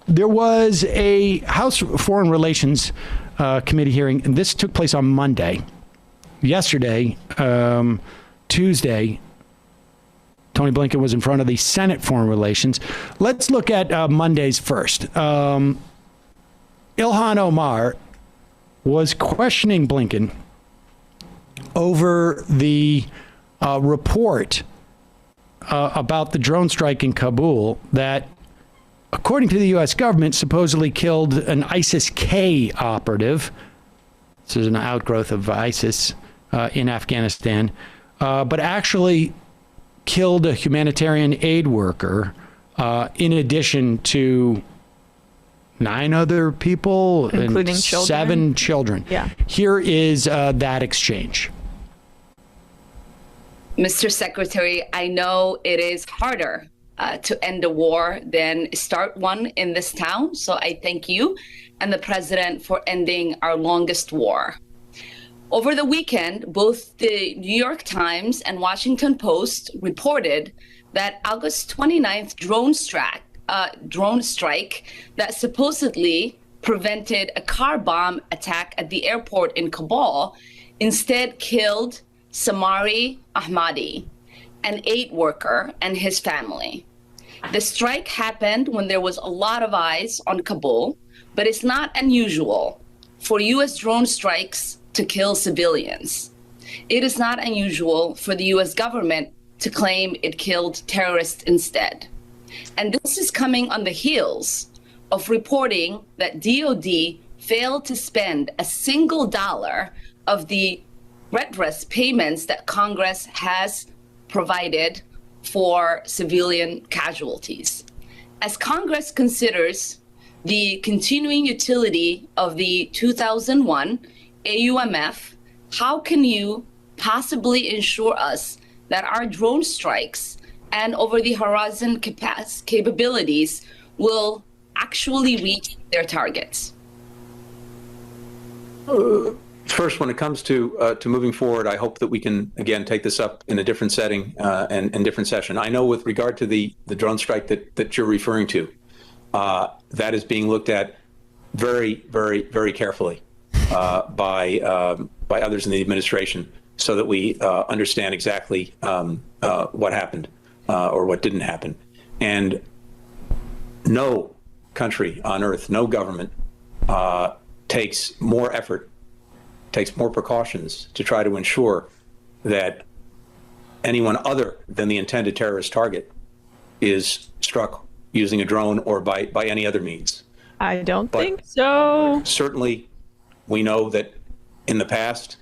there was a House Foreign Relations Committee hearing, and this took place on Monday. Yesterday, Tuesday, Tony Blinken was in front of the Senate Foreign Relations. Let's look at Monday's first. Ilhan Omar was questioning Blinken over the report about the drone strike in Kabul that, according to the U.S. government, supposedly killed an ISIS-K operative. This is an outgrowth of ISIS in Afghanistan, but actually killed a humanitarian aid worker in addition to 9 other people, including and children. 7 children. Yeah. Here is that exchange. Mr. Secretary, I know it is harder to end a war than start one in this town. So I thank you and the president for ending our longest war. Over the weekend, both the New York Times and Washington Post reported that August 29th drone strike that supposedly prevented a car bomb attack at the airport in Kabul instead killed Samari Ahmadi, an aid worker, and his family. The strike happened when there was a lot of eyes on Kabul, but it's not unusual for U.S. drone strikes to kill civilians. It is not unusual for the U.S. government to claim it killed terrorists instead. And this is coming on the heels of reporting that DOD failed to spend a single dollar of the redress payments that Congress has provided for civilian casualties. As Congress considers the continuing utility of the 2001 AUMF, how can you possibly ensure us that our drone strikes and over-the-horizon capabilities will actually reach their targets? First, when it comes to moving forward, I hope that we can, again, take this up in a different setting and different session. I know with regard to the drone strike that you're referring to, that is being looked at very, very, very carefully by others in the administration so that we understand exactly what happened or what didn't happen. And no country on earth, no government takes more effort, takes more precautions to try to ensure that anyone other than the intended terrorist target is struck using a drone or by any other means. I don't think so. Certainly, we know that in the past,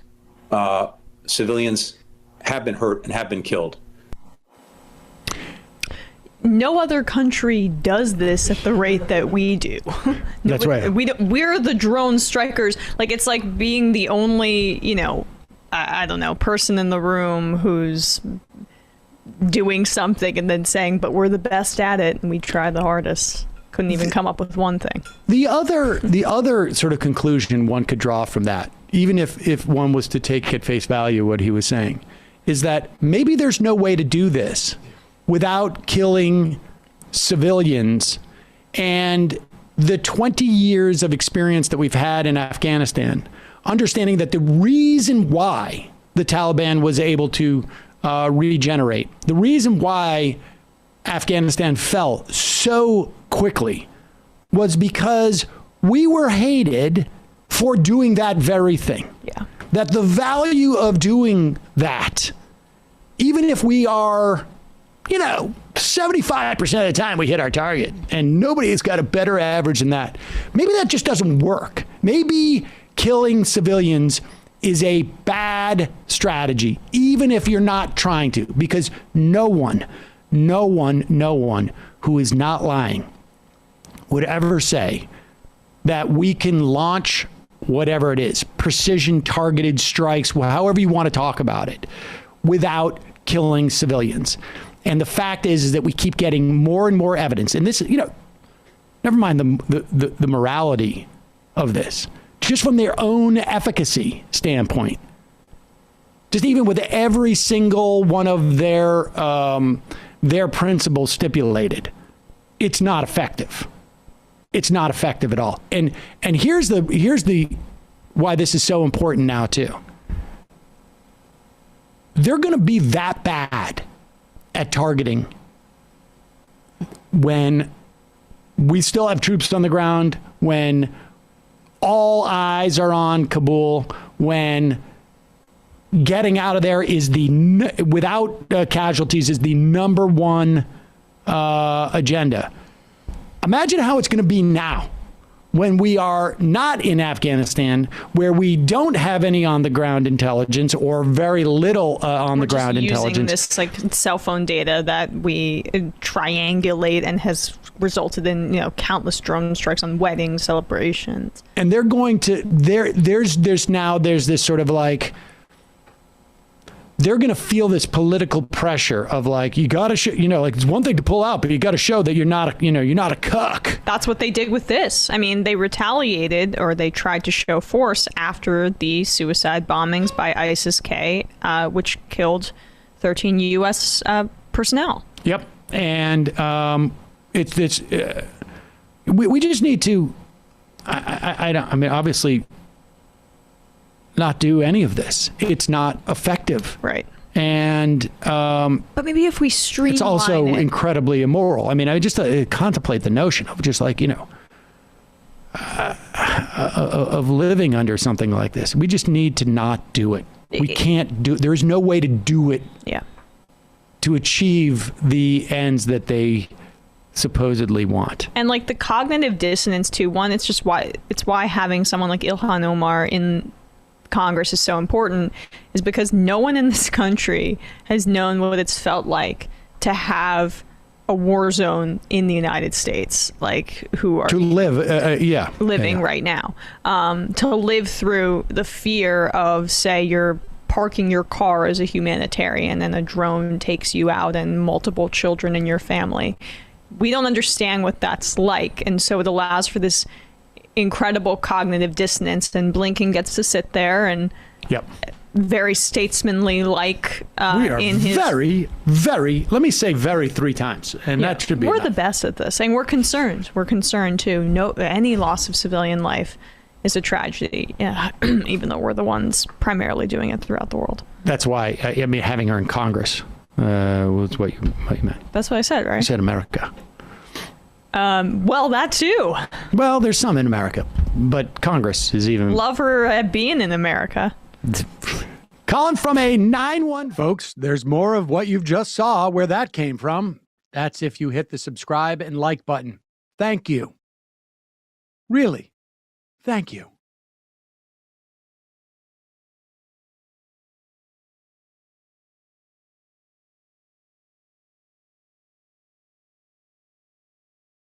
civilians have been hurt and have been killed. No other country does this at the rate that we do. That's right. We're the drone strikers. Like, it's like being the only, I don't know, person in the room who's doing something and then saying, but we're the best at it and we try the hardest. Couldn't even come up with one thing. The other sort of conclusion one could draw from that, even if one was to take at face value what he was saying, is that maybe there's no way to do this without killing civilians. And the 20 years of experience that we've had in Afghanistan, understanding that the reason why the Taliban was able to regenerate, the reason why Afghanistan fell so quickly was because we were hated for doing that very thing. Yeah. That the value of doing that, even if we are, 75% of the time we hit our target and nobody has got a better average than that. Maybe that just doesn't work. Maybe killing civilians is a bad strategy, even if you're not trying to, because no one who is not lying would ever say that we can launch whatever it is, precision targeted strikes, however you want to talk about it, without killing civilians. And the fact is that we keep getting more and more evidence. And this, never mind the morality of this, just from their own efficacy standpoint, just even with every single one of their principles stipulated, it's not effective. it's not effective at all. And here's the why this is so important now too. They're going to be that bad at targeting when we still have troops on the ground, when all eyes are on Kabul, when getting out of there is without casualties is the number one agenda. Imagine how it's going to be now when we are not in Afghanistan, where we don't have any on-the-ground intelligence or very little on-the-ground intelligence. Using this like cell phone data that we triangulate and has resulted in countless drone strikes on weddings, celebrations. And they're going to there's this sort of like, they're going to feel this political pressure of like, you got to show, like it's one thing to pull out, but you got to show that you're not a cuck. That's what they did with this. I mean, they retaliated, or they tried to show force after the suicide bombings by ISIS-K, which killed 13 U.S. Personnel. Yep. And we just need to, I mean, obviously, not do any of this. It's not effective. Right. And but maybe if we streamline it's also it. incredibly immoral. I mean, I just contemplate the notion of just like, of living under something like this. We just need to not do it. We can't do it. There is no way to do it. Yeah. To achieve the ends that they supposedly want. And like the cognitive dissonance too. One, it's why having someone like Ilhan Omar in Congress is so important, is because no one in this country has known what it's felt like to have a war zone in the United States, like who are to live living right now, to live through the fear of, say, you're parking your car as a humanitarian and a drone takes you out and multiple children in your family. We don't understand what that's like, and so it allows for this incredible cognitive dissonance, and Blinken gets to sit there and very statesmanly like we are in his very, let me say very 3 times, and that should be we're enough. the best at this, and we're concerned too. Any loss of civilian life is a tragedy, even though we're the ones primarily doing it throughout the world. That's why I mean, having her in Congress was what you meant. That's what I said, right? I said America. Well, that too. Well, there's some in America, but Congress is even. Love her at being in America. Calling from a 9-1. Folks, there's more of what you've just saw where that came from. That's if you hit the subscribe and like button. Thank you. Really, thank you.